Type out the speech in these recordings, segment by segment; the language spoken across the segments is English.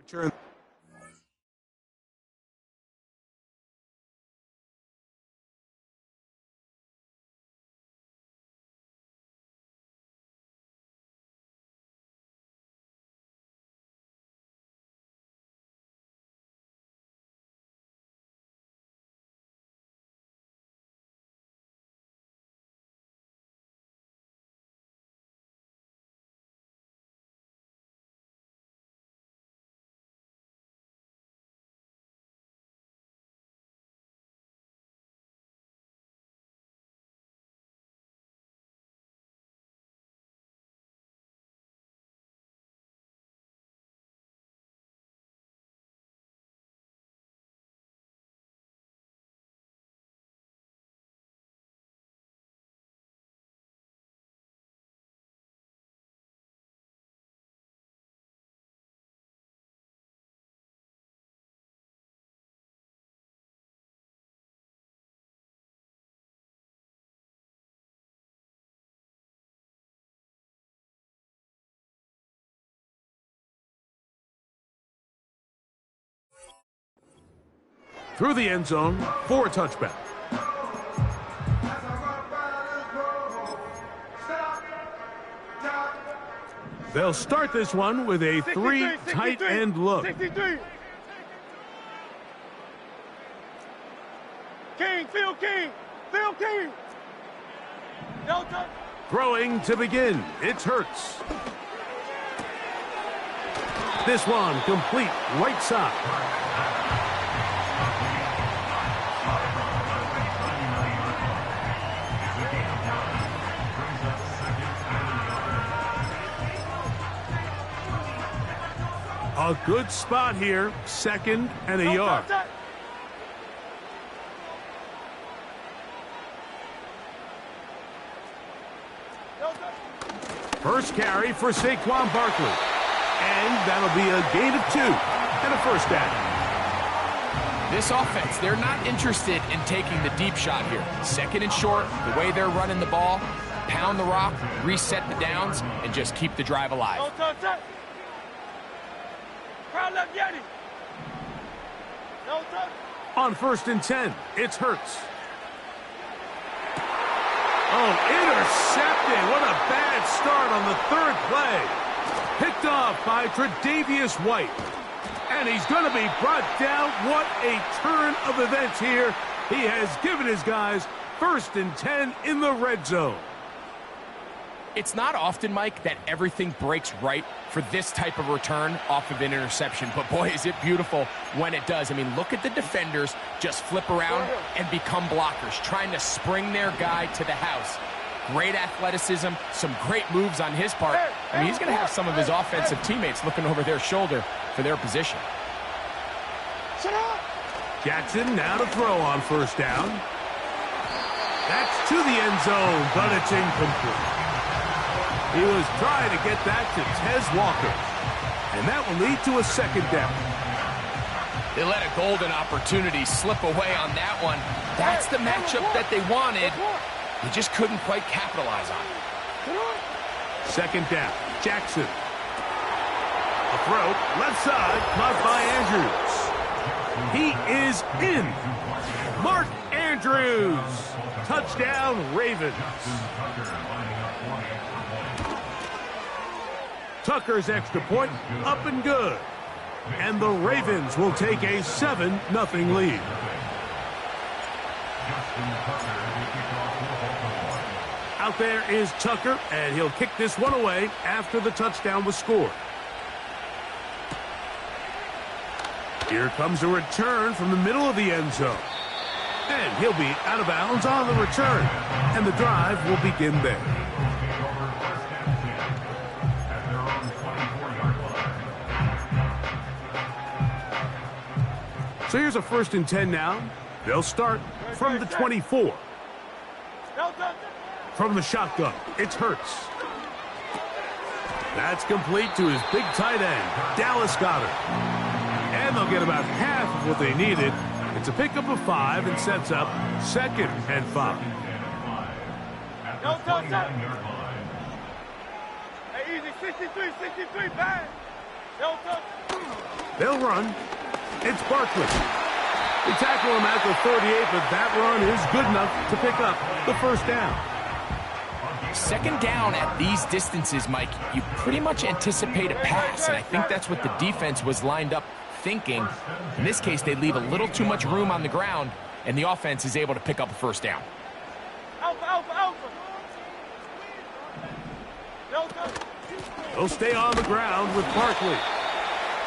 Turn. Through the end zone for a touchback. They'll start this one with a three tight end look. 63. Phil King. Throwing to begin. It's Hurts. This one complete right side. A good spot here, second and a yard. First carry for Saquon Barkley. And that'll be a gain of 2 and a first down. This offense, they're not interested in taking the deep shot here. Second and short, the way they're running the ball, pound the rock, reset the downs, and just keep the drive alive. On 1st and 10, it's Hurts. Oh, intercepted. What a bad start on the 3rd play. Picked off by Tre'Davious White. And he's going to be brought down. What a turn of events here. He has given his guys 1st and 10 in the red zone. It's not often, Mike, that everything breaks right for this type of return off of an interception. But, boy, is it beautiful when it does. I mean, look at the defenders just flip around and become blockers, trying to spring their guy to the house. Great athleticism, some great moves on his part. I mean, he's going to have some of his offensive teammates looking over their shoulder for their position. Jackson now to throw on 1st down. That's to the end zone, but it's incomplete. He was trying to get that to Tez Walker. And that will lead to a 2nd down. They let a golden opportunity slip away on that one. That's the matchup that they wanted. They just couldn't quite capitalize on it. 2nd down. Jackson. A throw. Left side. Caught by Andrews. He is in. Mark Andrews. Touchdown, Ravens. Tucker's extra point up and good. And the Ravens will take a 7-0 lead. Out there is Tucker, and he'll kick this one away after the touchdown was scored. Here comes a return from the middle of the end zone. And he'll be out of bounds on the return. And the drive will begin there. So here's a 1st and 10 now. They'll start from the 24. From the shotgun, it's Hurts. That's complete to his big tight end, Dallas Goedert. And they'll get about half of what they needed. It's a pickup of 5 and sets up 2nd and 5. Hey, easy, 63, bang. They'll run. It's Barkley. They tackle him at the 38, but that run is good enough to pick up the first down. Second down at these distances, Mike, you pretty much anticipate a pass, and I think that's what the defense was lined up thinking. In this case, they leave a little too much room on the ground, and the offense is able to pick up a first down. He'll stay on the ground with Barkley.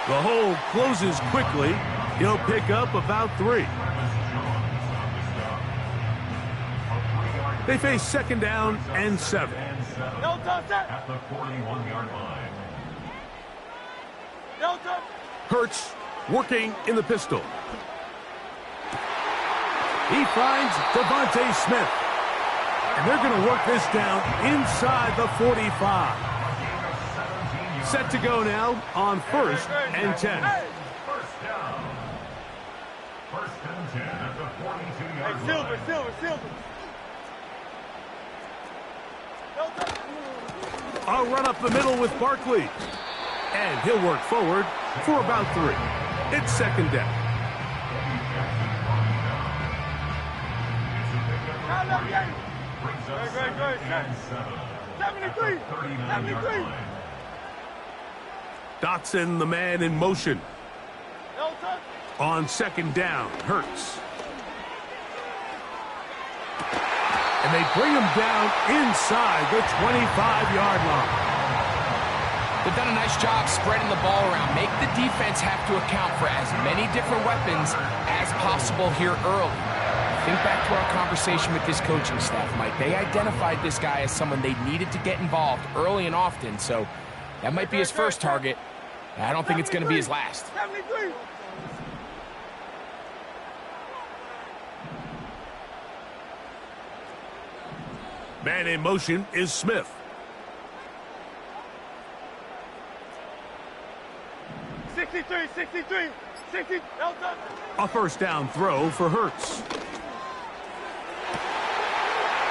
The hole closes quickly. He'll pick up about 3. They face second down and 7. At the 41-yard line. Hurts working in the pistol. He finds Devontae Smith. And they're going to work this down inside the 45. Set to go now on 1st and 10. First down. 1st and 10 at the 42-yard line. Silver. I'll run up the middle with Barkley. And he'll work forward for about 3. It's second down. Brings up 73. Dotson, the man in motion. On second down, Hurts. And they bring him down inside the 25-yard line. They've done a nice job spreading the ball around. Make the defense have to account for as many different weapons as possible here early. Think back to our conversation with this coaching staff, Mike. They identified this guy as someone they needed to get involved early and often, so that might be his first target. I don't think it's going to be his last. 73. Man in motion is Smith. 63. 60. A first down throw for Hurts.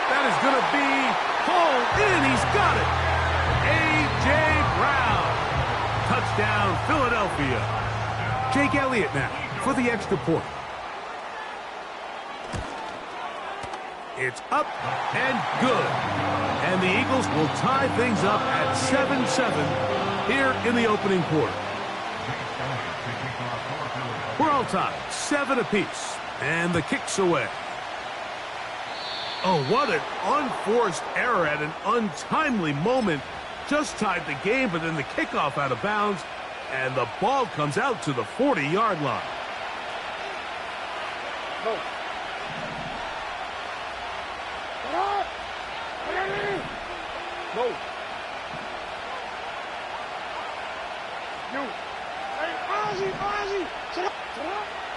That is going to be hauled in. He's got it. A.J. Brown. Touchdown, Philadelphia. Jake Elliott now for the extra point. It's up and good. And the Eagles will tie things up at 7-7 here in the opening quarter. We're all tied, 7 apiece, and the kick's away. Oh, what an unforced error at an untimely moment. Just tied the game, but then the kickoff out of bounds, and the ball comes out to the 40-yard line. Go.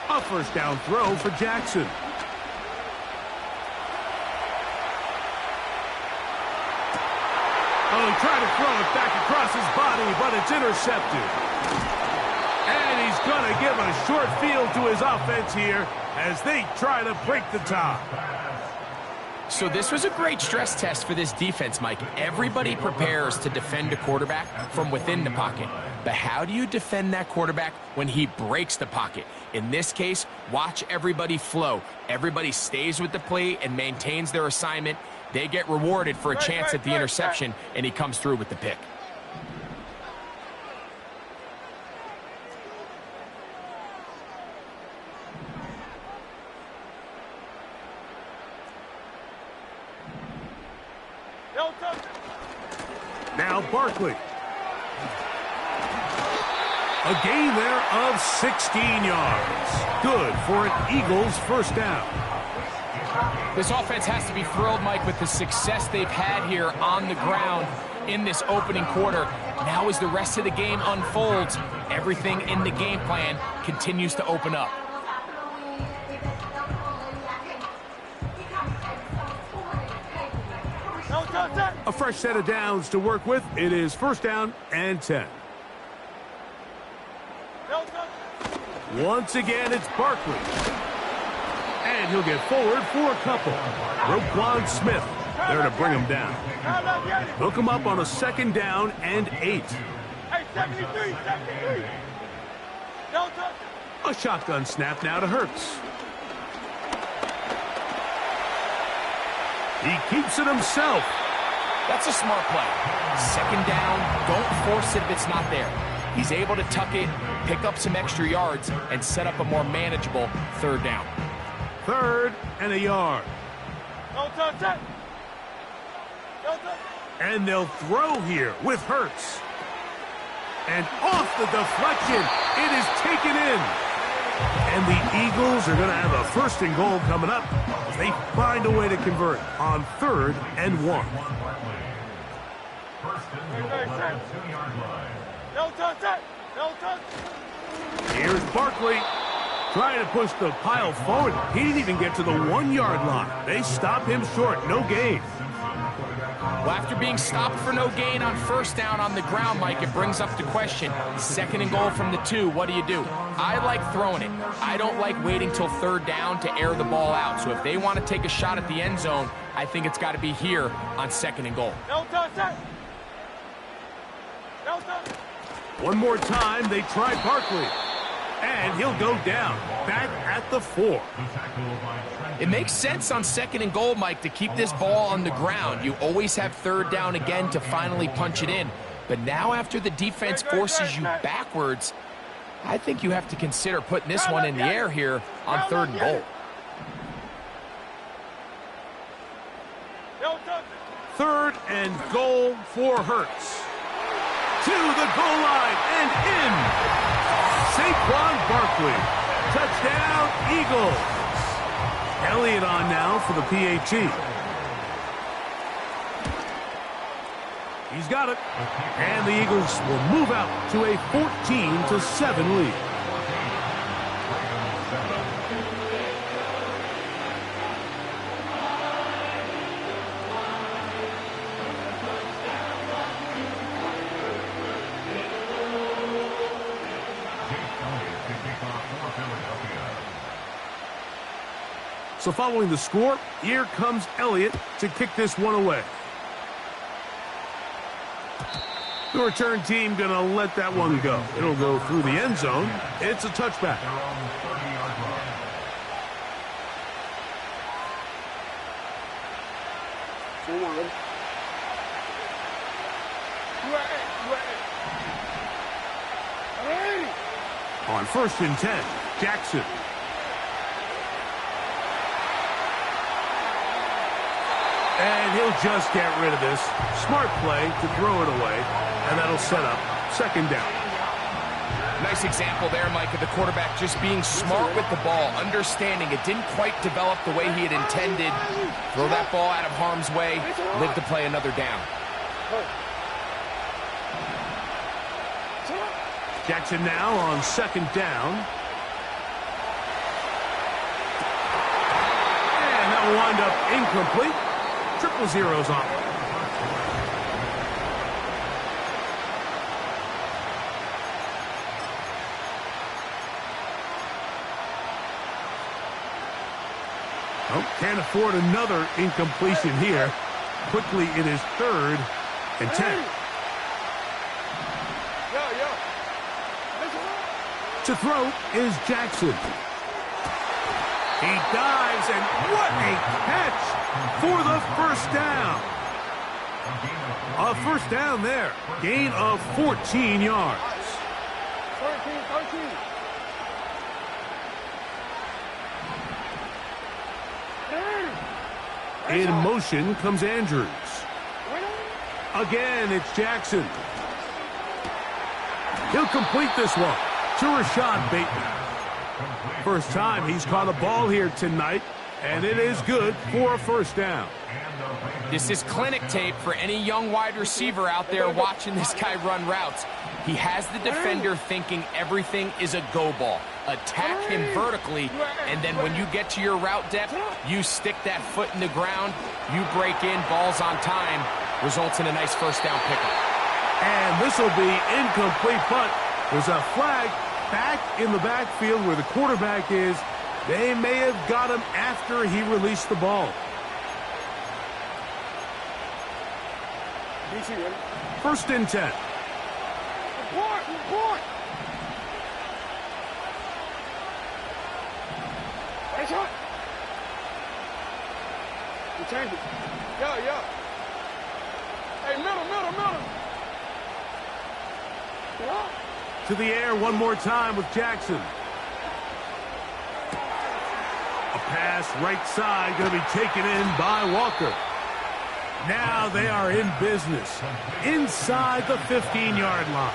A first down throw for Jackson. Oh, he tried to throw it back across his body, but it's intercepted. And he's going to give a short field to his offense here as they try to break the tie. So this was a great stress test for this defense, Mike. Everybody prepares to defend a quarterback from within the pocket. But how do you defend that quarterback when he breaks the pocket? In this case, watch everybody flow. Everybody stays with the play and maintains their assignment. They get rewarded for a chance at the interception, and he comes through with the pick. Now Barkley. A gain there of 16 yards. Good for an Eagles first down. This offense has to be thrilled, Mike, with the success they've had here on the ground in this opening quarter. Now as the rest of the game unfolds, everything in the game plan continues to open up. A fresh set of downs to work with. It is first down and 10. Once again, it's Barkley. And he'll get forward for a couple. Roquan Smith there to bring him down. Hook him up on a second down and 8. Hey, 73. No touch. A shotgun snap now to Hurts. He keeps it himself. That's a smart play. Second down, don't force it if it's not there. He's able to tuck it, pick up some extra yards, and set up a more manageable third down. 3rd and a yard. No touch. No touch. And they'll throw here with Hurts. And off the deflection, it is taken in. And the Eagles are going to have a 1st and goal coming up as they find a way to convert on 3rd and 1. First and goal at the 2-yard line. No touch. No touch. Here's Barkley trying to push the pile forward. He didn't even get to the 1-yard line. They stop him short. No gain. Well, after being stopped for no gain on 1st down on the ground, Mike, it brings up the question. 2nd and goal from the 2, what do you do? I like throwing it. I don't like waiting till 3rd down to air the ball out. So if they want to take a shot at the end zone, I think it's got to be here on 2nd and goal. No touch. No touch. One more time, they try Barkley. And he'll go down, back at the 4. It makes sense on 2nd and goal, Mike, to keep this ball on the ground. You always have 3rd down again to finally punch it in. But now after the defense forces you backwards, I think you have to consider putting this one in the air here on 3rd and goal. No touch. 3rd and goal for Hurts. To the goal line and in. Saquon Barkley. Touchdown, Eagles. Elliott on now for the PAT. He's got it. And the Eagles will move out to a 14-7 lead. So following the score, here comes Elliott to kick this one away. The return team going to let that one go. It'll go through the end zone. It's a touchback. On 1st and 10, Jackson. And he'll just get rid of this. Smart play to throw it away, and that'll set up 2nd down. Nice example there, Mike, of the quarterback just being smart with the ball, understanding it didn't quite develop the way he had intended. Throw that ball out of harm's way, live to play another down. Jackson now on 2nd down. And that will wind up incomplete. 0-0's on. Oh, can't afford another incompletion here. Quickly, it is 3rd and 10. To throw is Jackson. He dives, and what a catch for the 1st down. A 1st down there. Gain of 14 yards. 13. In motion comes Andrews. Again, it's Jackson. He'll complete this one to Rashad Bateman. First time he's caught a ball here tonight, and it is good for a 1st down. This is clinic tape for any young wide receiver out there watching this guy run routes. He has the defender thinking everything is a go ball. Attack him vertically, and then when you get to your route depth, you stick that foot in the ground, you break in, ball's on time, results in a nice 1st down pickup. And this will be incomplete, but there's a flag back in the backfield where the quarterback is. They may have got him after he released the ball. 1st and 10. Nice hot. You change it. Yeah. Hey, middle. Yeah. To the air one more time with Jackson. A pass right side going to be taken in by Walker. Now they are in business inside the 15-yard line.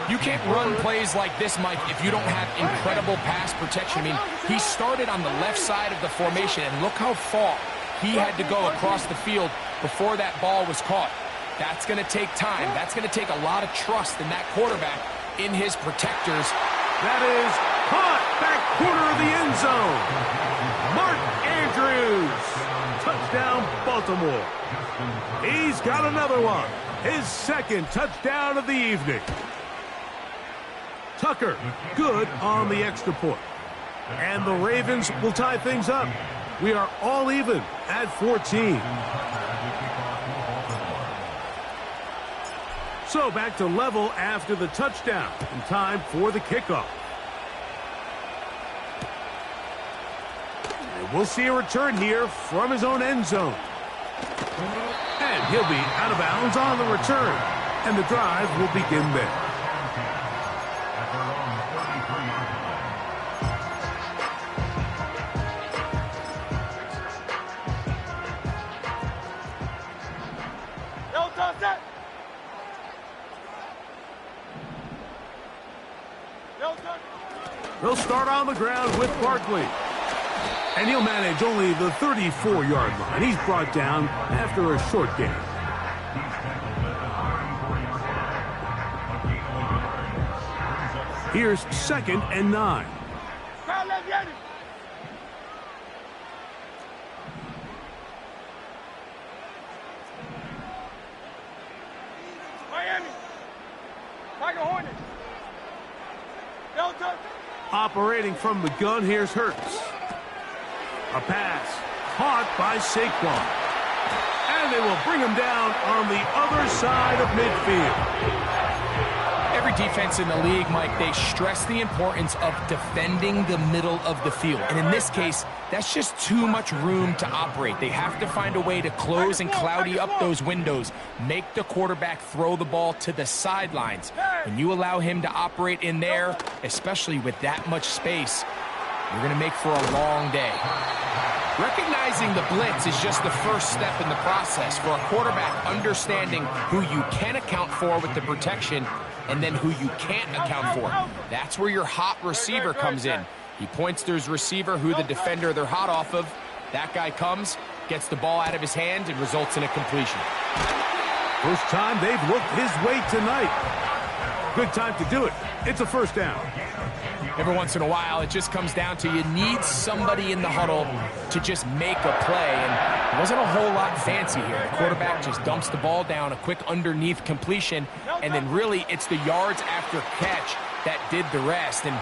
You can't run plays like this, Mike, if you don't have incredible pass protection. I mean, he started on the left side of the formation, and look how far he had to go across the field before that ball was caught. That's going to take time. That's going to take a lot of trust in that quarterback in his protectors. That is caught back corner of the end zone. Mark Andrews. Touchdown, Baltimore. He's got another one. His second touchdown of the evening. Tucker, good on the extra point. And the Ravens will tie things up. We are all even at 14. So back to level after the touchdown. And time for the kickoff. And we'll see a return here from his own end zone. And he'll be out of bounds on the return. And the drive will begin there. They'll start on the ground with Barkley. And he'll manage only the 34-yard line. He's brought down after a short gain. Here's 2nd and 9. Miami. Tiger Hornets. Delta. Operating from the gun, here's Hurts. A pass caught by Saquon. And they will bring him down on the other side of midfield. Every defense in the league, Mike, they stress the importance of defending the middle of the field. And in this case, that's just too much room to operate. They have to find a way to close and cloudy up those windows, make the quarterback throw the ball to the sidelines. When you allow him to operate in there, especially with that much space, you're going to make for a long day. Recognizing the blitz is just the first step in the process for a quarterback understanding who you can account for with the protection and then who you can't account for. That's where your hot receiver comes in. He points to his receiver who the defender they're hot off of. That guy comes, gets the ball out of his hand, and results in a completion. First time they've looked his way tonight. Good time to do it. It's a first down. Every once in a while, it just comes down to you need somebody in the huddle to just make a play, and it wasn't a whole lot fancy here. The quarterback just dumps the ball down, a quick underneath completion, and then really it's the yards after catch that did the rest, and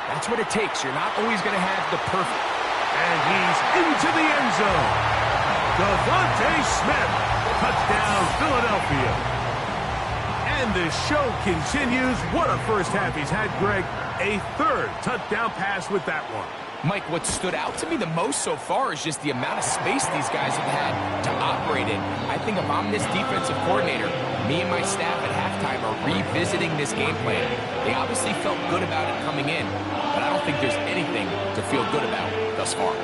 that's what it takes. You're not always going to have the perfect. And he's into the end zone. Devontae Smith, touchdown Philadelphia. And the show continues. What a first half he's had, Greg. A third touchdown pass with that one. Mike, what stood out to me the most so far is just the amount of space these guys have had to operate in. I think if I'm this defensive coordinator, me and my staff at halftime are revisiting this game plan. They obviously felt good about it coming in, but I don't think there's anything to feel good about thus far.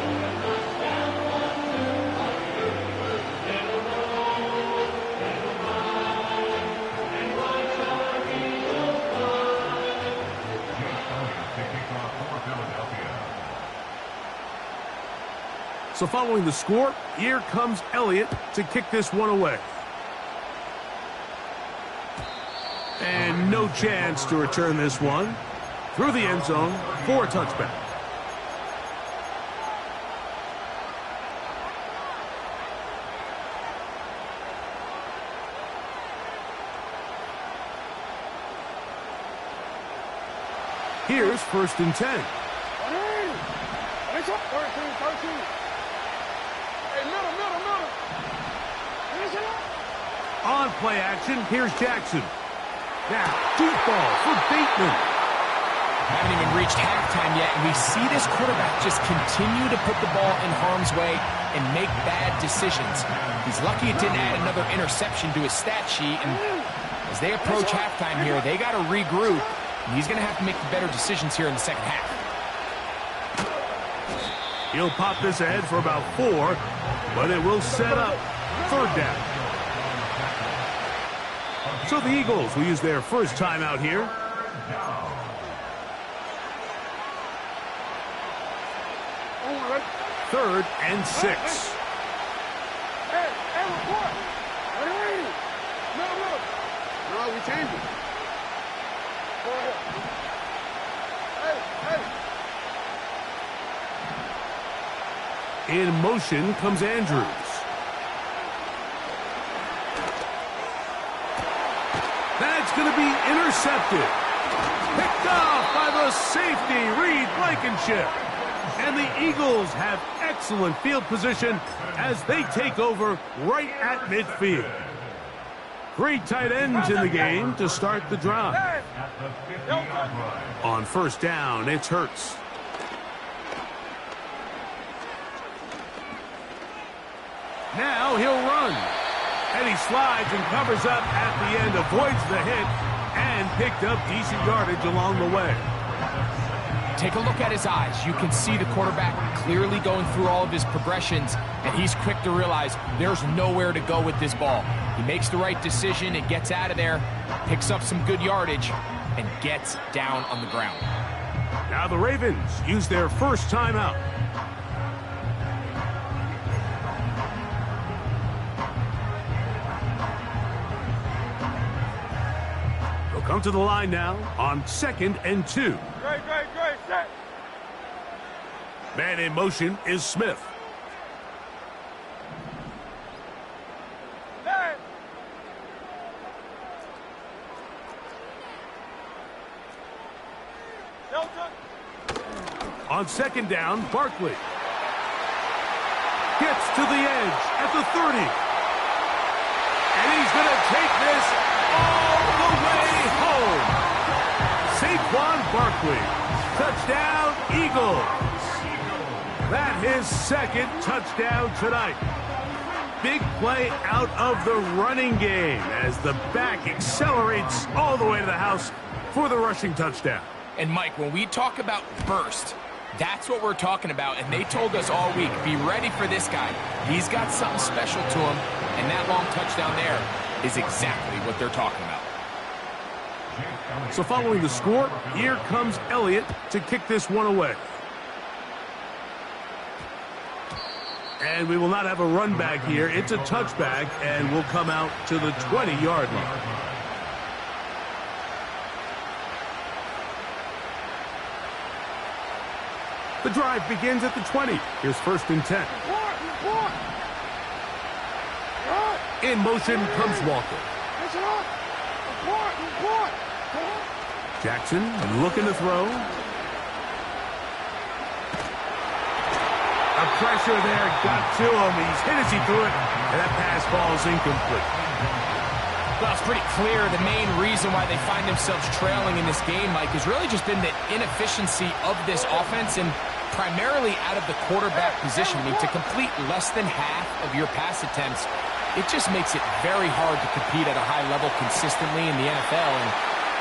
So following the score, here comes Elliott to kick this one away. And no chance to return this one. Through the end zone for a touchback. Here's 1st and 10. On play action, here's Jackson. Now, deep ball for Bateman. Haven't even reached halftime yet, and we see this quarterback just continue to put the ball in harm's way and make bad decisions. He's lucky it didn't add another interception to his stat sheet, and as they approach halftime here, they got to regroup, and he's going to have to make the better decisions here in the second half. He'll pop this ahead for about 4, but it will set up third down. So the Eagles will use their first timeout here. Third and 6. Hey, report. No, we changed it. Go ahead. In motion comes Andrews. That's going to be intercepted. Picked off by the safety, Reed Blankenship. And the Eagles have excellent field position as they take over right at midfield. 3 tight ends in the game to start the drive. On first down, it's Hurts. Now he'll run. And he slides and covers up at the end, avoids the hit, and picked up decent yardage along the way. Take a look at his eyes. You can see the quarterback clearly going through all of his progressions, and he's quick to realize there's nowhere to go with this ball. He makes the right decision and gets out of there, picks up some good yardage, and gets down on the ground. Now the Ravens use their first timeout. They'll come to the line now on 2nd and 2. Great, set. Man in motion is Smith. Hey. Delta. On 2nd down, Barkley gets to the edge at the 30. And he's going to take this all the way home. Saquon Barkley. Touchdown, Eagles. That his second touchdown tonight. Big play out of the running game as the back accelerates all the way to the house for the rushing touchdown. And Mike, when we talk about burst, that's what we're talking about. And they told us all week, be ready for this guy. He's got something special to him. And that long touchdown there is exactly what they're talking about. So following the score, here comes Elliott to kick this one away. And we will not have a run back here. It's a touchback, and we'll come out to the 20-yard line. The drive begins at the 20. Here's 1st and 10. In motion comes Walker. Jackson looking to throw. A pressure there got to him. He's hit as he threw it, and that pass ball's incomplete. Well, it's pretty clear the main reason why they find themselves trailing in this game, Mike, has really just been the inefficiency of this offense and primarily out of the quarterback position. I mean, to complete less than half of your pass attempts, it just makes it very hard to compete at a high level consistently in the NFL. And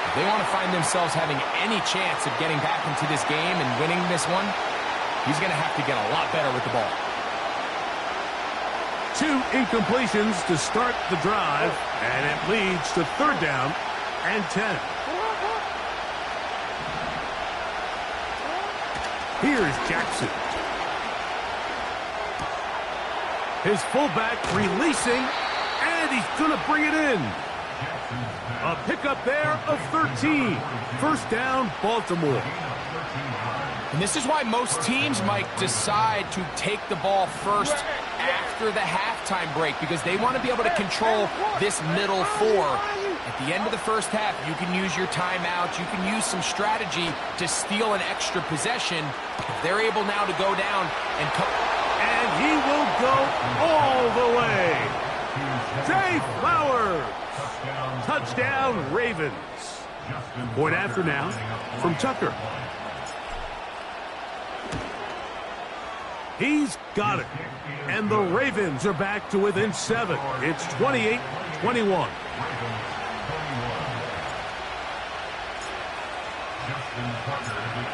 if they want to find themselves having any chance of getting back into this game and winning this one, he's going to have to get a lot better with the ball. 2 incompletions to start the drive, and it leads to 3rd down and 10. Here's Jackson. His fullback releasing, and he's going to bring it in. A pickup there of 13. 1st down, Baltimore. And this is why most teams, Mike, decide to take the ball first after the halftime break, because they want to be able to control this middle 4. At the end of the first half, you can use your timeout. You can use some strategy to steal an extra possession. If they're able now to go down and come. And he will go all the way. Zay Flowers. Touchdown, Ravens. Point after now from Tucker. He's got it. And the Ravens are back to within 7. It's 28-21.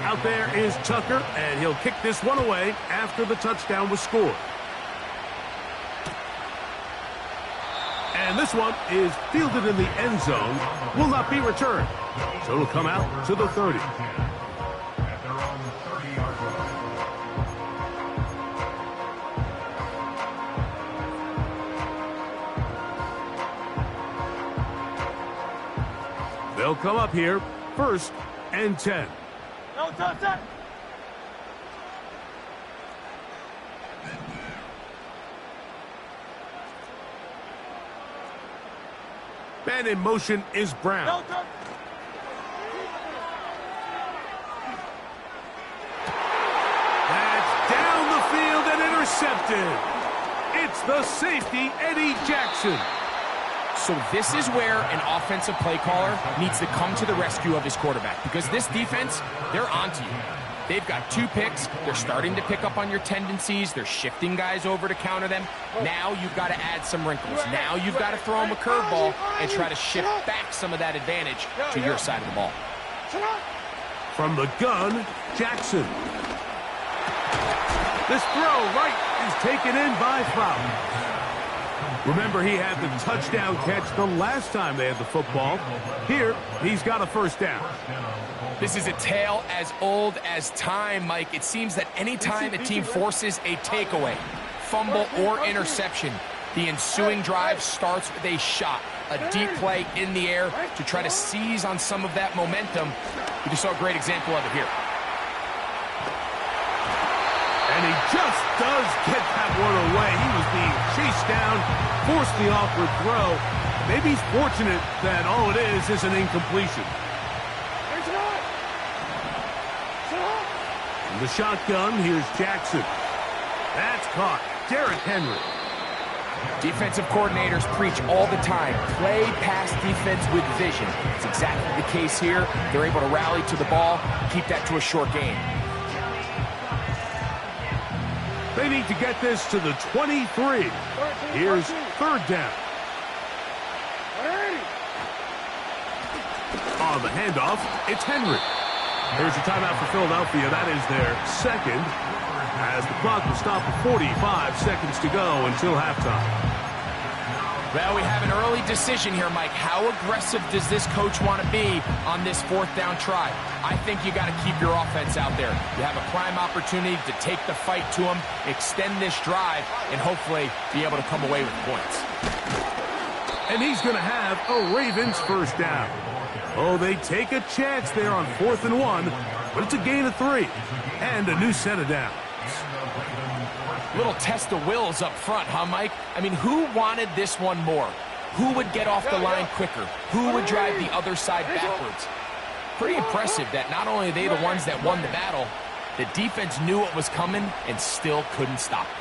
Out there is Tucker, and he'll kick this one away after the touchdown was scored. And this one is fielded in the end zone, will not be returned. So it'll come out to the 30. They'll come up here, 1st and 10. Man in motion is Brown. That's down the field and intercepted. It's the safety, Eddie Jackson. So this is where an offensive play caller needs to come to the rescue of his quarterback, because this defense, they're onto you. They've got 2 picks. They're starting to pick up on your tendencies. They're shifting guys over to counter them. Now you've got to add some wrinkles. Now you've got to throw them a curveball and try to shift back some of that advantage to your side of the ball. From the gun, Jackson. This throw right is taken in by Fowler. Remember, he had the touchdown catch the last time they had the football. Here, he's got a 1st down. This is a tale as old as time, Mike. It seems that any time a team forces a takeaway, fumble, or interception, the ensuing drive starts with a shot, a deep play in the air to try to seize on some of that momentum. We just saw a great example of it here. And he just does get that one away. He was being chased down, forced the awkward throw. Maybe he's fortunate that all it is an incompletion. From the shotgun, here's Jackson. That's caught. Derrick Henry. Defensive coordinators preach all the time, play pass defense with vision. It's exactly the case here. They're able to rally to the ball, keep that to a short gain. They need to get this to the 23. Here's 3rd down. On the handoff, it's Henry. Here's a timeout for Philadelphia. That is their 2nd, as the clock will stop at 45 seconds to go until halftime. Well, we have an early decision here, Mike. How aggressive does this coach want to be on this 4th down try? I think you got to keep your offense out there. You have a prime opportunity to take the fight to them, extend this drive, and hopefully be able to come away with points. And he's going to have a Ravens 1st down. Oh, they take a chance there on 4th and 1, but it's a gain of 3 and a new set of downs. Little test of wills up front, huh, Mike? I mean, who wanted this one more? Who would get off the line quicker? Who would drive the other side backwards? Pretty impressive that not only are they the ones that won the battle, the defense knew what was coming and still couldn't stop it.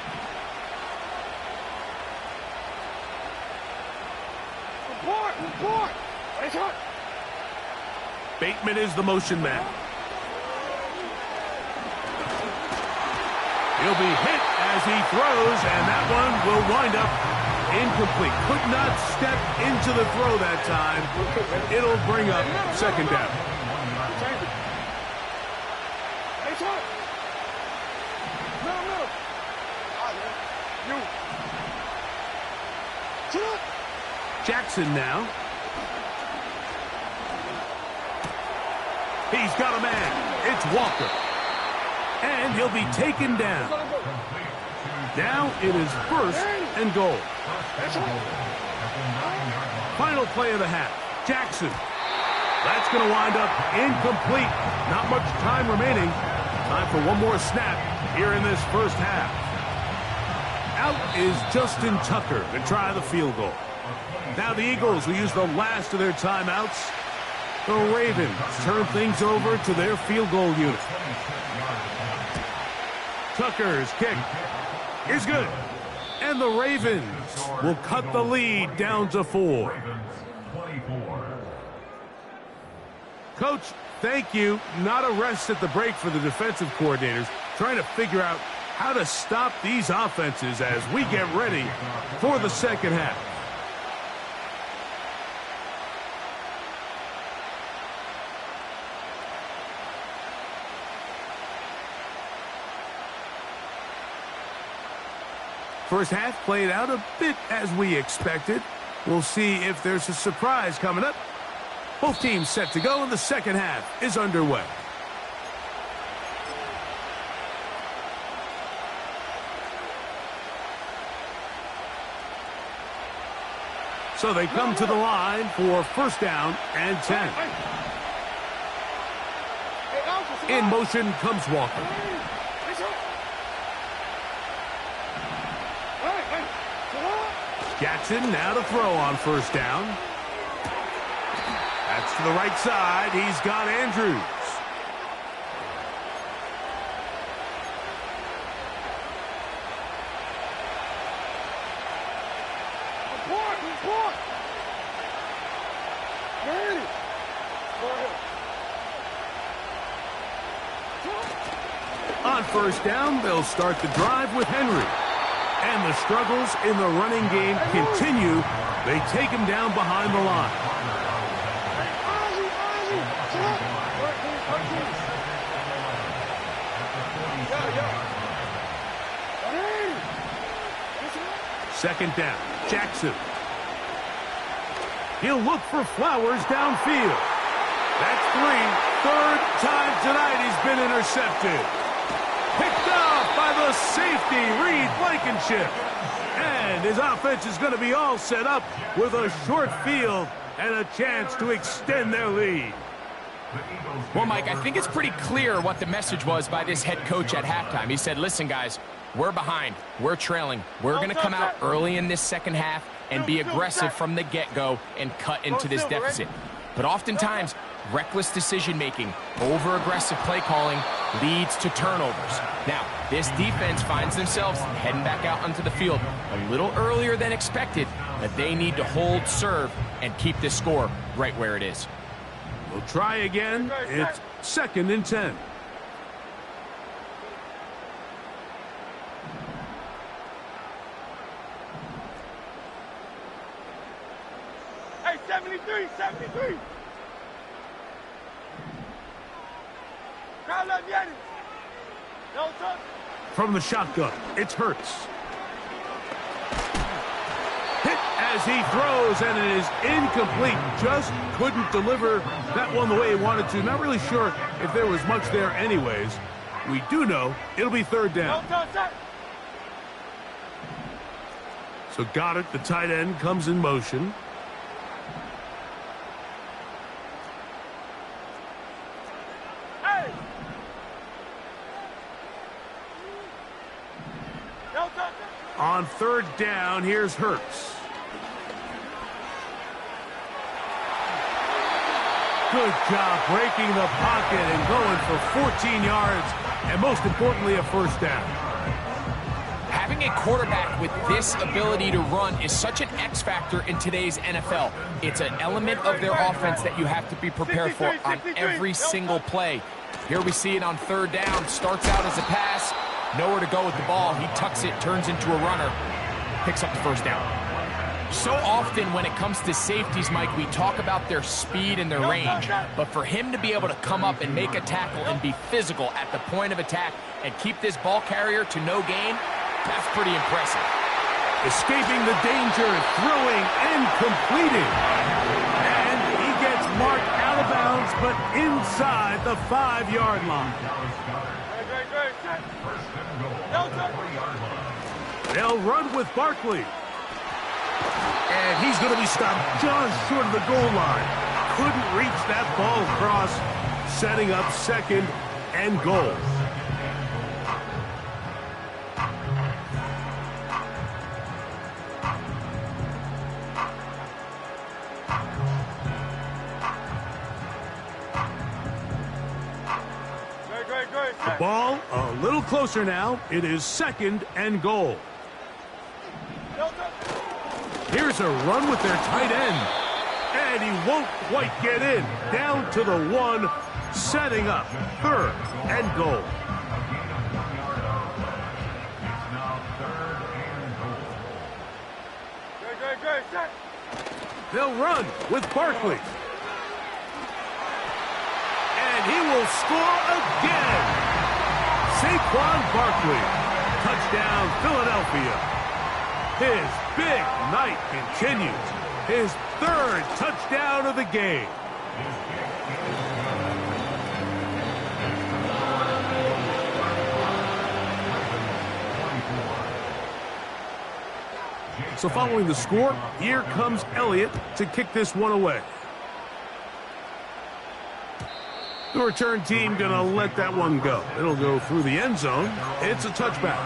Bateman is the motion man. He'll be hit as he throws, and that one will wind up incomplete. Could not step into the throw that time. It'll bring up 2nd down. Jackson now. He's got a man. It's Walker. And he'll be taken down. Now it is 1st and goal. Final play of the half. Jackson. That's going to wind up incomplete. Not much time remaining. Time for one more snap here in this 1st half. Out is Justin Tucker to try the field goal. Now the Eagles will use the last of their timeouts. The Ravens turn things over to their field goal unit. Tucker's kick is good. And the Ravens will cut the lead down to 4. Coach, thank you. Not a rest at the break for the defensive coordinators, trying to figure out how to stop these offenses as we get ready for the second half. First half played out a bit as we expected. We'll see if there's a surprise coming up. Both teams set to go, and the second half is underway. So they come to the line for first down and 10. In motion comes Walker. Jackson now to throw on first down. That's to the right side. He's got Andrews. On first down, they'll start the drive with Henry. And the struggles in the running game continue. They take him down behind the line. Second down, Jackson. He'll look for Flowers downfield. That's 3. Third time tonight he's been intercepted. Picked off by the safety, Reed Blankenship. And his offense is going to be all set up with a short field and a chance to extend their lead. Well, Mike, I think it's pretty clear what the message was by this head coach at halftime. He said, listen, guys, we're behind. We're trailing. We're going to come out early in this second half and be aggressive from the get-go and cut into this deficit. But oftentimes, reckless decision-making, over-aggressive play calling leads to turnovers. Now, this defense finds themselves heading back out onto the field a little earlier than expected, but they need to hold serve and keep this score right where it is. We'll try again. It's second and 10. Hey, 73. From the shotgun, it's Hurts. Hit as he throws, and it is incomplete. Just couldn't deliver that one the way he wanted to. Not really sure if there was much there anyways. We do know it'll be third down. So Goddard, the tight end, comes in motion. On third down, here's Hurts. Good job breaking the pocket and going for 14 yards, and most importantly, a first down. Having a quarterback with this ability to run is such an X factor in today's NFL. It's an element of their offense that you have to be prepared for on every single play. Here we see it on third down. Starts out as a pass. Nowhere to go with the ball. He tucks it, turns into a runner, picks up the first down. So often when it comes to safeties, Mike, we talk about their speed and their range. But for him to be able to come up and make a tackle and be physical at the point of attack and keep this ball carrier to no gain, that's pretty impressive. Escaping the danger, throwing and completing. And he gets marked out of bounds, but inside the 5-yard line. They'll run with Barkley. And he's going to be stopped just short of the goal line. Couldn't reach that ball across, setting up second and goal. The ball a little closer now. It is second and goal. Here's a run with their tight end. And he won't quite get in. Down to the 1, setting up 3rd and goal. They'll run with Barkley. And he will score again. Saquon Barkley. Touchdown, Philadelphia. His big night continues. His 3rd touchdown of the game. So following the score, here comes Elliott to kick this one away. The return team going to let that one go. It'll go through the end zone. It's a touchback.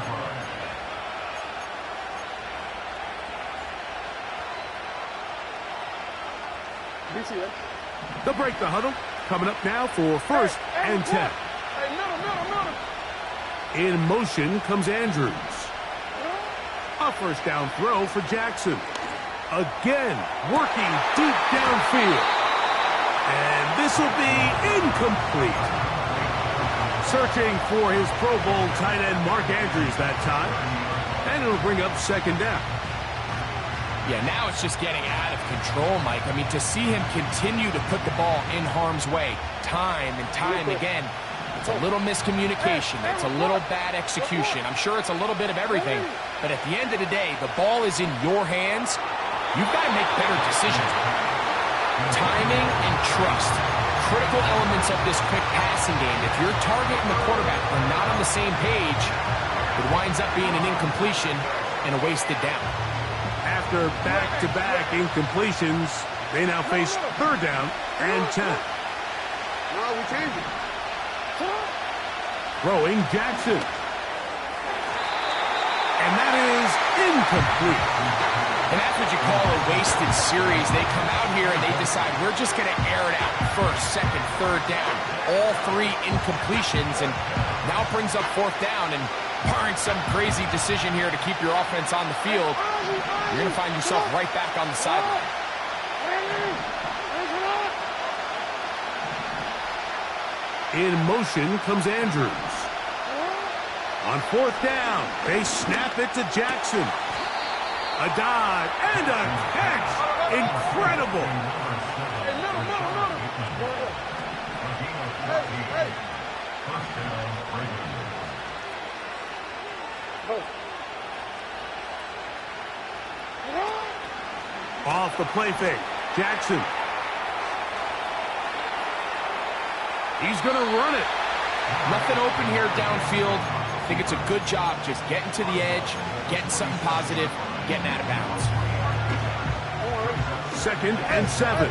They'll break the huddle. Coming up now for 1st and 10. In motion comes Andrews. A 1st down throw for Jackson. Again, working deep downfield. And this will be incomplete. Searching for his Pro Bowl tight end Mark Andrews that time. And it'll bring up 2nd down. Yeah, now it's just getting out of control, Mike. I mean, to see him continue to put the ball in harm's way time and time again, it's a little miscommunication. It's a little bad execution. I'm sure it's a little bit of everything. But at the end of the day, the ball is in your hands. You've got to make better decisions. Timing and trust. Critical elements of this quick passing game. If your target and the quarterback are not on the same page, it winds up being an incompletion and a wasted down. After back-to-back incompletions, they now face 3rd down and 10. Now we change it. Throwing Jackson. And that is incomplete. And that's what you call a wasted series. They come out here and they decide we're just going to air it out. 1st, 2nd, 3rd down. All 3 incompletions, and now it brings up 4th down. And barring some crazy decision here to keep your offense on the field, you're going to find yourself right back on the sideline. In motion comes Andrews. On 4th down, they snap it to Jackson. A dive and a catch. Incredible. Off the play fake, Jackson. He's going to run it. Nothing open here downfield. I think it's a good job just getting to the edge, getting something positive, getting out of bounds. 2nd and 7.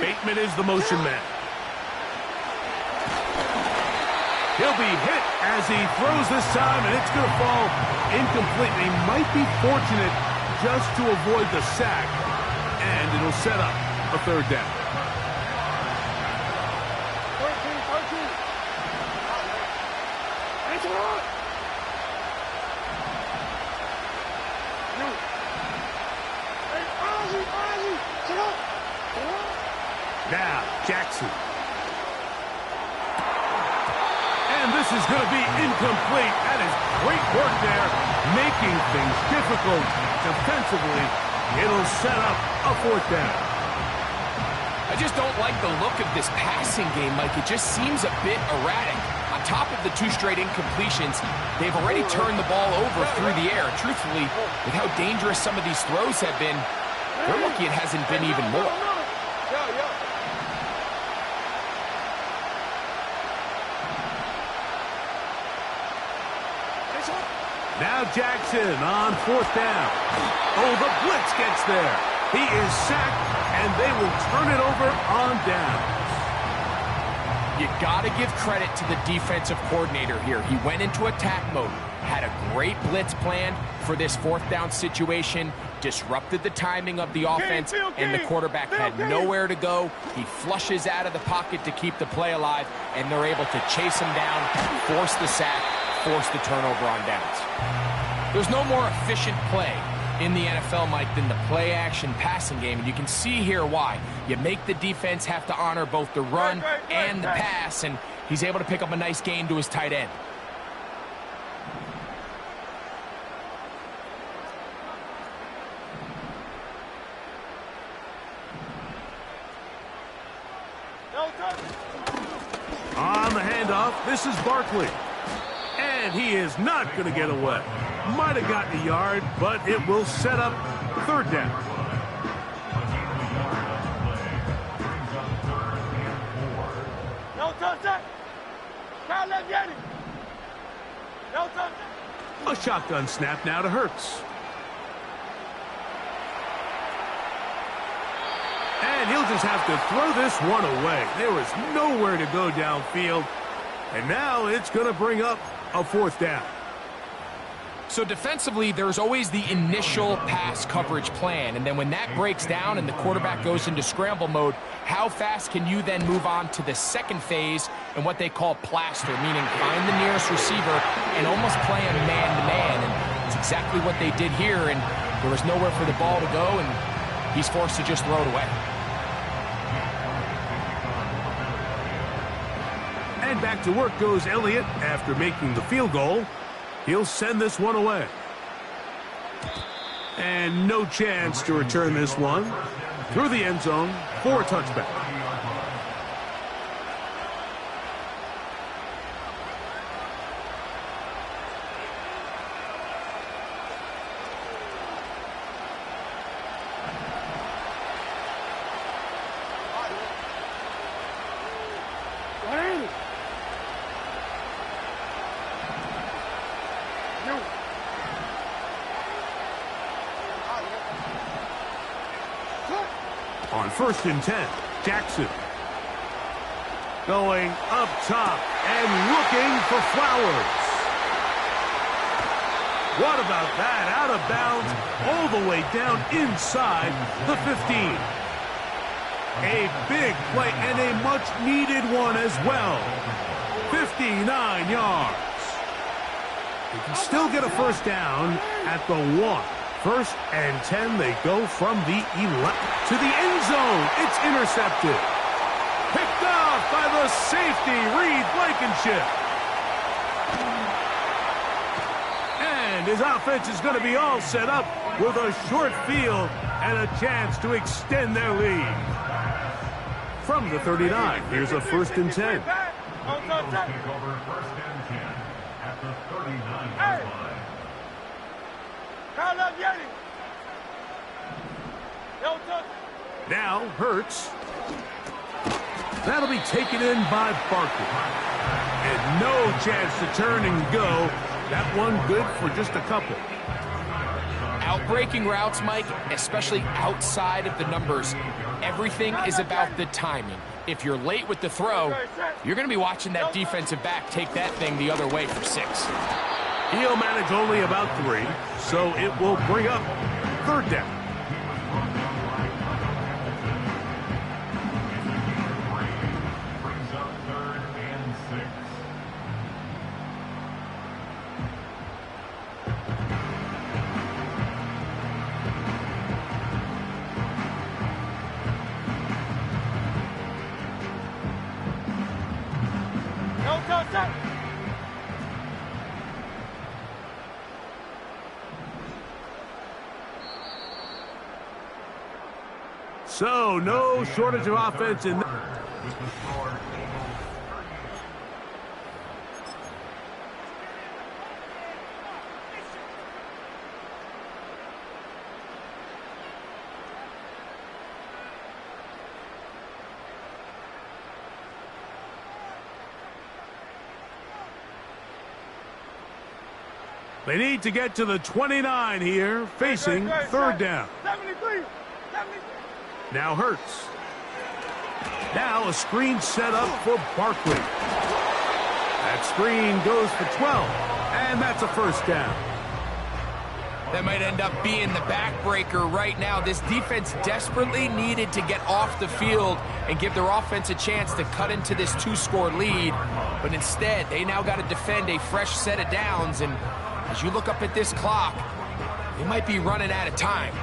Bateman is the motion man. He'll be hit as he throws this time, and it's going to fall incomplete. He might be fortunate just to avoid the sack, and it'll set up a 3rd down. Now, Jackson. And this is going to be incomplete. That is great work there, making things difficult defensively. It'll set up a 4th down. I just don't like the look of this passing game, Mike. It just seems a bit erratic. On top of the 2 straight incompletions, they've already turned the ball over through the air. Truthfully, with how dangerous some of these throws have been, they're lucky it hasn't been even more. Now Jackson on 4th down. Oh, the blitz gets there. He is sacked, and they will turn it over on downs. You got to give credit to the defensive coordinator here. He went into attack mode, had a great blitz plan for this 4th down situation, disrupted the timing of the offense, and the quarterback had nowhere to go. He flushes out of the pocket to keep the play alive, and they're able to chase him down, force the sack, force the turnover on downs. There's no more efficient play in the NFL, Mike, than the play-action passing game. And you can see here why. You make the defense have to honor both the run and the pass, and he's able to pick up a nice gain to his tight end. On the handoff, this is Barkley. And he is not going to get away. Might have gotten a yard, but it will set up third down. No touchdown. Can't let get it. No touchdown. A shotgun snap now to Hurts. And he'll just have to throw this one away. There was nowhere to go downfield. And now it's going to bring up a fourth down. So defensively, there's always the initial pass coverage plan. And then when that breaks down and the quarterback goes into scramble mode, how fast can you then move on to the second phase and what they call plaster, meaning find the nearest receiver and almost play him man-to-man. And it's exactly what they did here. And there was nowhere for the ball to go, and he's forced to just throw it away. And back to work goes Elliott after making the field goal. He'll send this one away. And no chance to return this one through the end zone for a touchback. On 1st and 10, Jackson. Going up top and looking for Flowers. What about that? Out of bounds all the way down inside the 15. A big play and a much-needed one as well. 59 yards. They can still get a first down at the 1. 1st and 10, they go from the 11 to the end zone. It's intercepted. Picked off by the safety, Reed Blankenship. And his offense is going to be all set up with a short field and a chance to extend their lead. From the 39, here's a 1st and 10. Take over 1st and 10 at the 39-yard line. Now Hurts. That'll be taken in by Barkley. And no chance to turn and go. That one good for just a couple. Outbreaking routes, Mike, especially outside of the numbers, everything is about the timing. If you're late with the throw, you're going to be watching that defensive back take that thing the other way for 6. He'll manage only about 3, so it will bring up third down. Brings up 3rd and 6. No touchdown. So, no shortage of offense in there. With the score They need to get to the 29 here, facing third down. 73. Now Hurts. Now a screen set up for Barkley. That screen goes for 12, and that's a first down. That might end up being the backbreaker right now. This defense desperately needed to get off the field and give their offense a chance to cut into this 2-score lead. But instead, they now got to defend a fresh set of downs. And as you look up at this clock, They might be running out of time.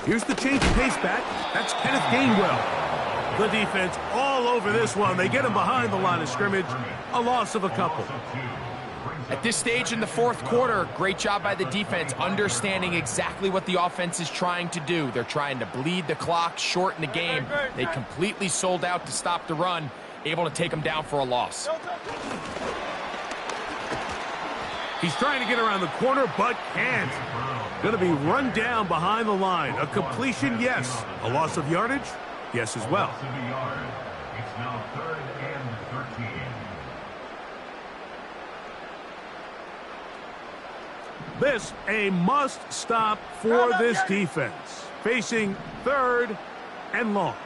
Here's the change of pace back. That's Kenneth Gainwell. The defense all over this one. They get him behind the line of scrimmage. A loss of a couple. At this stage in the fourth quarter, great job by the defense, understanding exactly what the offense is trying to do. They're trying to bleed the clock, shorten the game. They completely sold out to stop the run, able to take them down for a loss. He's trying to get around the corner, but can't. Going to be run down behind the line. A completion, yes. A loss of yardage, yes as well. It's now 3rd and 13. This a must-stop for this defense. Facing 3rd and long.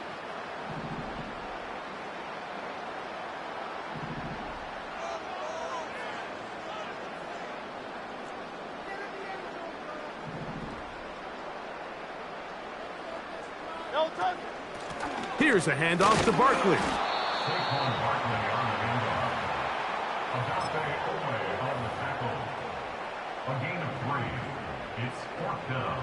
Here's a handoff to Barkley. Saquon Barkley on the handoff. Agape Owe on the tackle. A gain of 3. It's 4th down.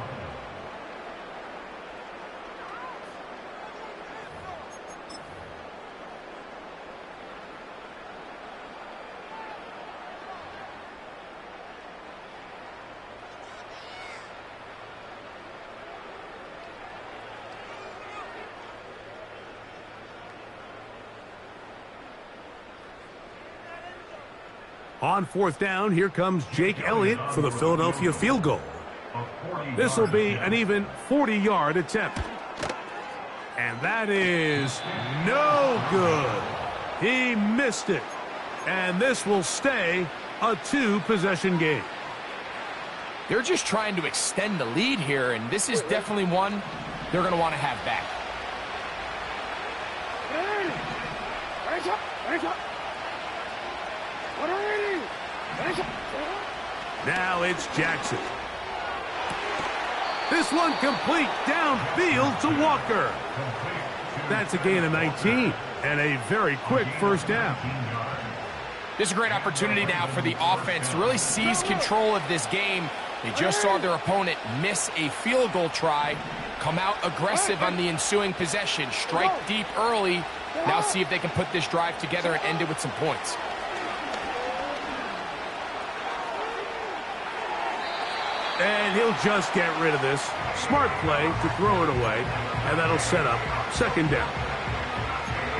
On 4th down, here comes Jake Elliott for the Philadelphia field goal. This will be an even 40-yard attempt. And that is no good. He missed it. And this will stay a 2-possession game. They're just trying to extend the lead here, and this is definitely one they're going to want to have back. Now it's Jackson. This one complete downfield to Walker. That's a gain of 19 and a very quick first down. This is a great opportunity now for the offense to really seize control of this game. They just saw their opponent miss a field goal try, come out aggressive on the ensuing possession, strike deep early. Now see if they can put this drive together and end it with some points. And he'll just get rid of this. Smart play to throw it away, and that'll set up 2nd down.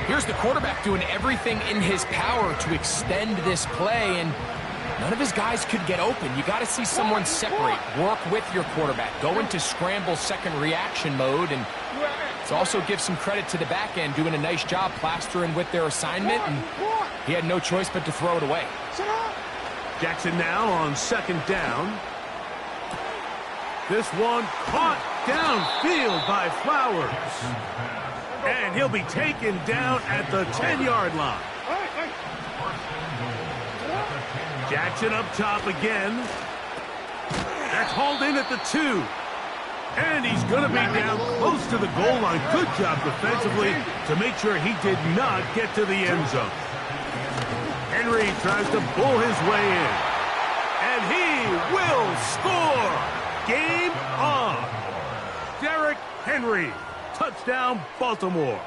Here's the quarterback doing everything in his power to extend this play, and none of his guys could get open. You got to see someone separate, work with your quarterback, go into scramble second reaction mode, and it's also give some credit to the back end, doing a nice job plastering with their assignment, and he had no choice but to throw it away. Jackson now on 2nd down. This one caught downfield by Flowers. And he'll be taken down at the 10-yard line. Jackson up top again. That's hauled in at the 2. And he's going to be down close to the goal line. Good job defensively to make sure he did not get to the end zone. Henry tries to pull his way in. And he will score. Game on. Derrick Henry. Touchdown, Baltimore.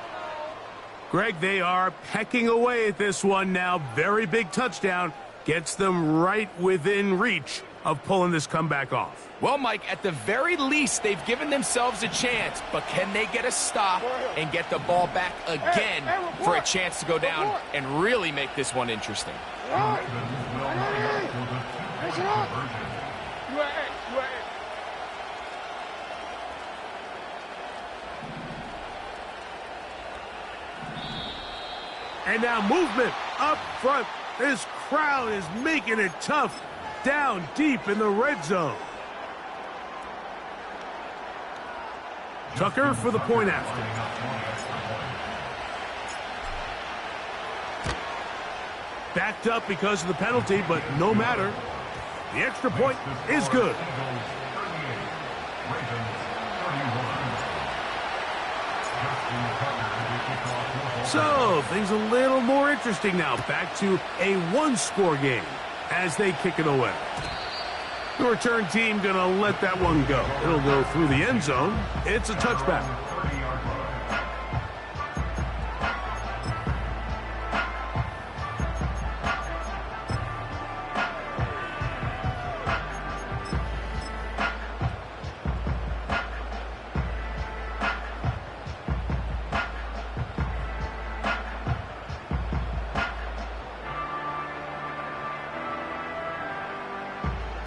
Greg, they are pecking away at this one now. Very big touchdown. Gets them right within reach of pulling this comeback off. Well, Mike, at the very least, they've given themselves a chance. But can they get a stop and get the ball back again for a chance to go down and really make this one interesting? And now movement up front. This crowd is making it tough down deep in the red zone. Tucker for the point after. Backed up because of the penalty, but no matter. The extra point is good. So, things a little more interesting now. Back to a one-score game as they kick it away. The return team going to let that one go. It'll go through the end zone. It's a touchback.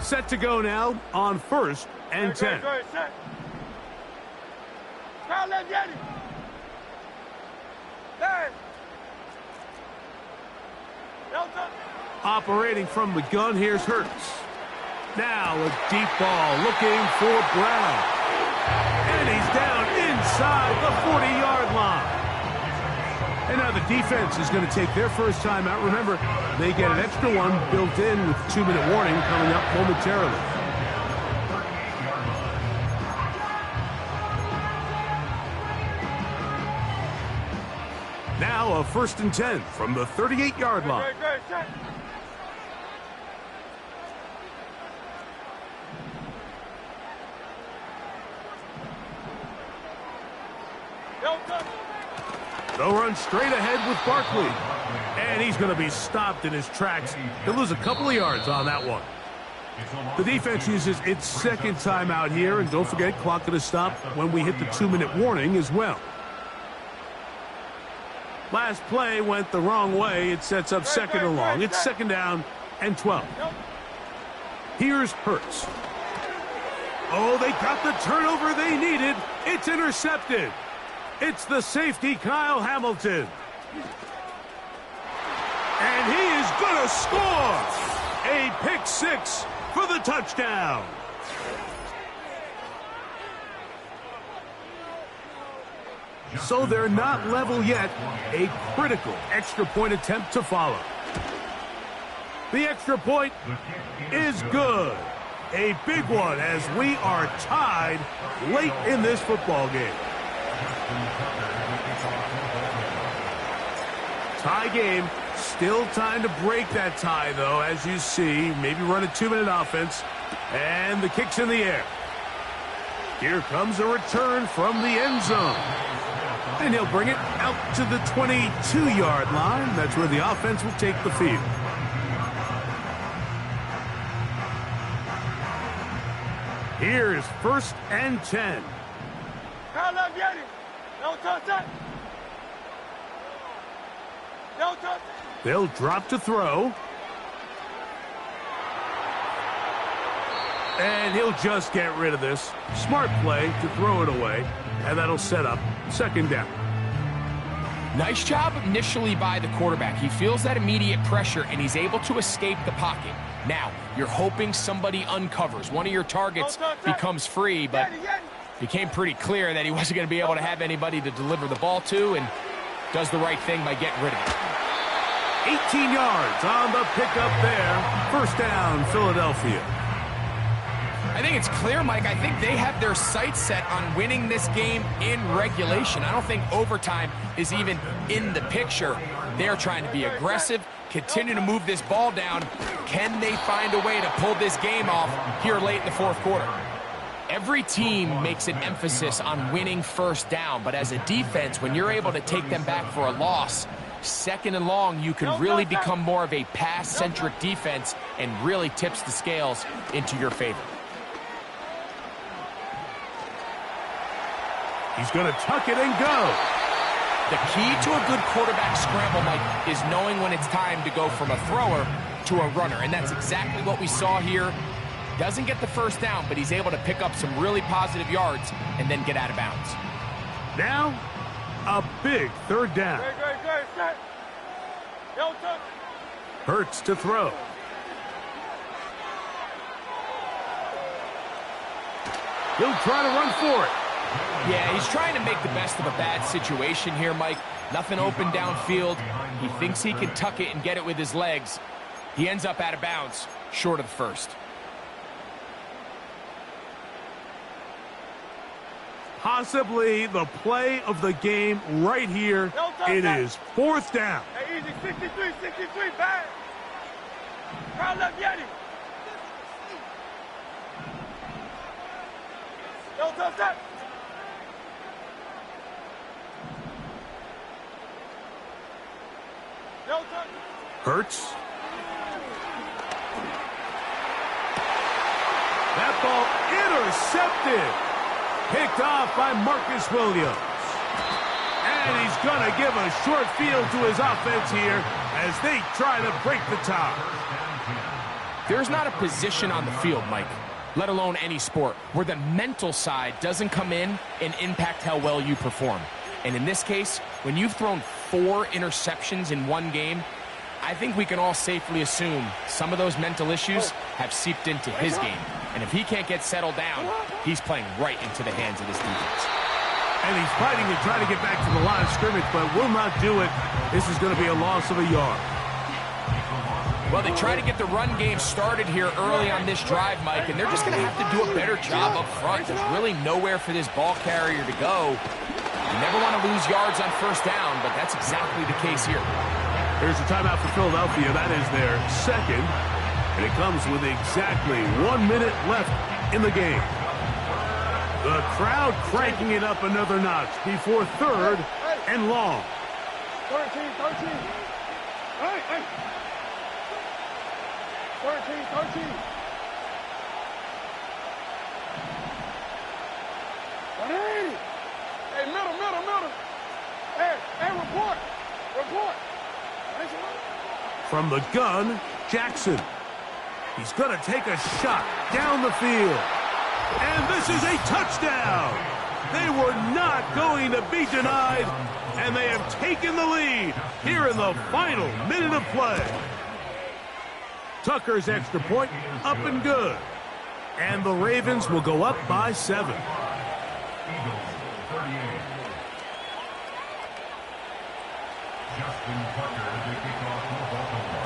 Set to go now on 1st and 10. Operating from the gun, here's Hurts. Now a deep ball looking for Brown. And he's down inside the 40-yard line. And now the defense is going to take their first time out. Remember, they get an extra one built in with 2-minute warning coming up momentarily. Now a 1st and 10 from the 38-yard line. They'll run straight ahead with Barkley. And he's going to be stopped in his tracks. He'll lose a couple of yards on that one. The defense uses its second timeout here. And don't forget, clock going to stop when we hit the 2-minute warning as well. Last play went the wrong way. It sets up 2nd and long. It's 2nd down and 12. Here's Hurts. Oh, they got the turnover they needed. It's intercepted. It's the safety, Kyle Hamilton. And he is going to score. A pick 6 for the touchdown. So they're not level yet. A critical extra point attempt to follow. The extra point is good. A big one as we are tied late in this football game. Tie game. Still time to break that tie, though, as you see. Maybe run a 2-minute offense. And the kick's in the air. Here comes a return from the end zone. And he'll bring it out to the 22-yard line. That's where the offense will take the field. Here's 1st and 10. They'll drop to throw. And he'll just get rid of this. Smart play to throw it away. And that'll set up 2nd down. Nice job initially by the quarterback. He feels that immediate pressure, and he's able to escape the pocket. Now, you're hoping somebody uncovers. One of your targets becomes free, but it became pretty clear that he wasn't going to be able to have anybody to deliver the ball to, and does the right thing by getting rid of it. 18 yards on the pickup there. 1st down, Philadelphia. I think it's clear, Mike. I think they have their sights set on winning this game in regulation. I don't think overtime is even in the picture. They're trying to be aggressive, continue to move this ball down. Can they find a way to pull this game off here late in the 4th quarter? Every team makes an emphasis on winning 1st down, but as a defense, when you're able to take them back for a loss, 2nd and long, you can really become more of a pass-centric defense and really tips the scales into your favor. He's going to tuck it and go. The key to a good quarterback scramble, Mike, is knowing when it's time to go from a thrower to a runner, and that's exactly what we saw here. Doesn't get the 1st down, but he's able to pick up some really positive yards and then get out of bounds. Now, a big 3rd down. Hurts to throw. He'll try to run for it. Yeah, he's trying to make the best of a bad situation here, Mike. Nothing open downfield. He thinks he can tuck it and get it with his legs. He ends up out of bounds, short of the first. Possibly the play of the game right here. It is 4th down. Hey, easy, 63, bang. Crowd left Yeti. Yo, tough that. Yo, tough. Hurts. That ball intercepted. Picked off by Marcus Williams. And he's going to give a short field to his offense here as they try to break the tie. There's not a position on the field, Mike, let alone any sport, where the mental side doesn't come in and impact how well you perform. And in this case, when you've thrown 4 interceptions in one game, I think we can all safely assume some of those mental issues have seeped into his game. And if he can't get settled down, he's playing right into the hands of this defense. And he's fighting to try to get back to the line of scrimmage, but will not do it. This is going to be a loss of a yard. Well, they try to get the run game started here early on this drive, Mike, and they're just going to have to do a better job up front. There's really nowhere for this ball carrier to go. You never want to lose yards on first down, but that's exactly the case here. Here's a timeout for Philadelphia. That is their second, and it comes with exactly 1 minute left in the game. The crowd cranking it up another notch before 3rd and long. 13. Hey. 13. 180. Hey, middle. Hey, report. From the gun, Jackson. He's going to take a shot down the field. And this is a touchdown. They were not going to be denied, and they have taken the lead here in the final minute of play. Tucker's extra point up and good. And the Ravens will go up by 7. Eagles, 38. Justin Tucker to kick off for Baltimore.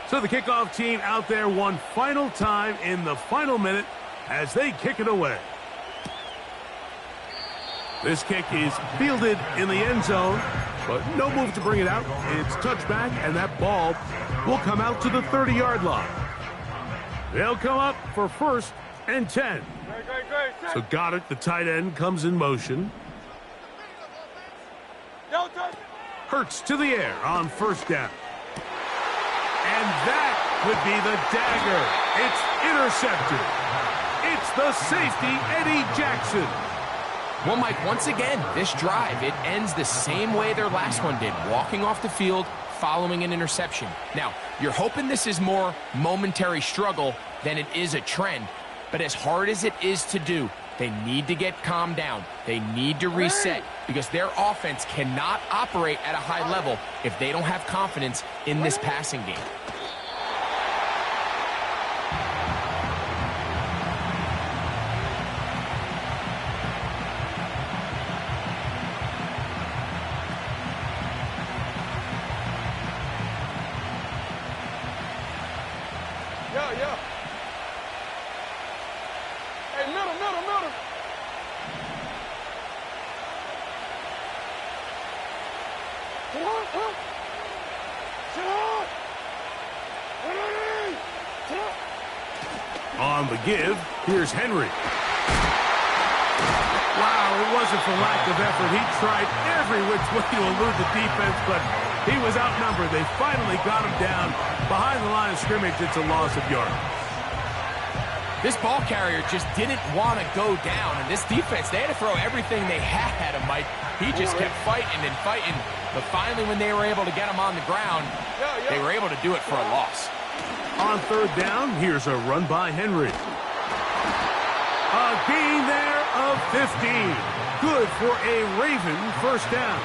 So the kickoff team out there one final time in the final minute as they kick it away. This kick is fielded in the end zone, but no move to bring it out. It's touchback, and that ball will come out to the 30-yard line. They'll come up for 1st and 10. Great. So Goddard, the tight end, comes in motion. Hurts to the air on 1st down. And that could be the dagger. It's intercepted. It's the safety, Eddie Jackson. Well, Mike, once again, this drive, it ends the same way their last one did, walking off the field following an interception. Now, you're hoping this is more momentary struggle than it is a trend, but as hard as it is to do, they need to get calmed down. They need to reset because their offense cannot operate at a high level if they don't have confidence in this passing game. Yeah. Hey, middle. On the give, here's Henry. Wow, it wasn't for lack of effort. He tried every which way to elude the defense, but he was outnumbered. They finally got him down behind the line of scrimmage. It's a loss of yards. This ball carrier just didn't want to go down, and this defense, they had to throw everything they had at him, Mike. He just kept fighting and fighting, but finally when they were able to get him on the ground, they were able to do it for a loss. On 3rd down, here's a run by Henry. A gain there of 15. good for a Raven first down.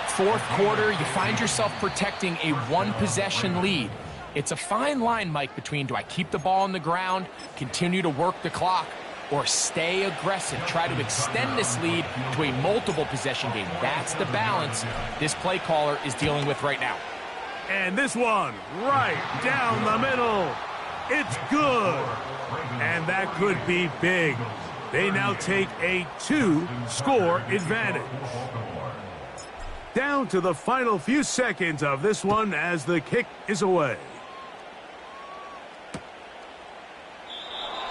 Fourth quarter, you find yourself protecting a one-possession lead. It's a fine line, Mike, between do I keep the ball on the ground, continue to work the clock, or stay aggressive, try to extend this lead to a multiple possession game. That's the balance this play caller is dealing with right now. And this one right down the middle. It's good. And that could be big. They now take a 2-score advantage. Down to the final few seconds of this one as the kick is away.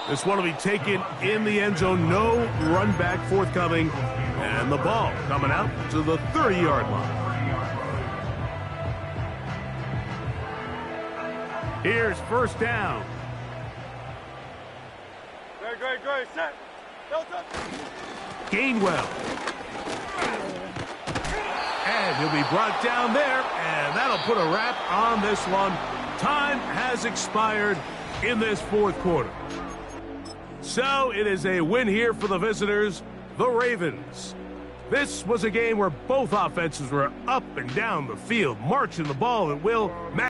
This one will be taken in the end zone. No run back forthcoming. And the ball coming out to the 30-yard line. Here's first down. Great. Set. Gainwell. And he'll be brought down there, and that'll put a wrap on this one. Time has expired in this fourth quarter. So it is a win here for the visitors, the Ravens. This was a game where both offenses were up and down the field, marching the ball at will.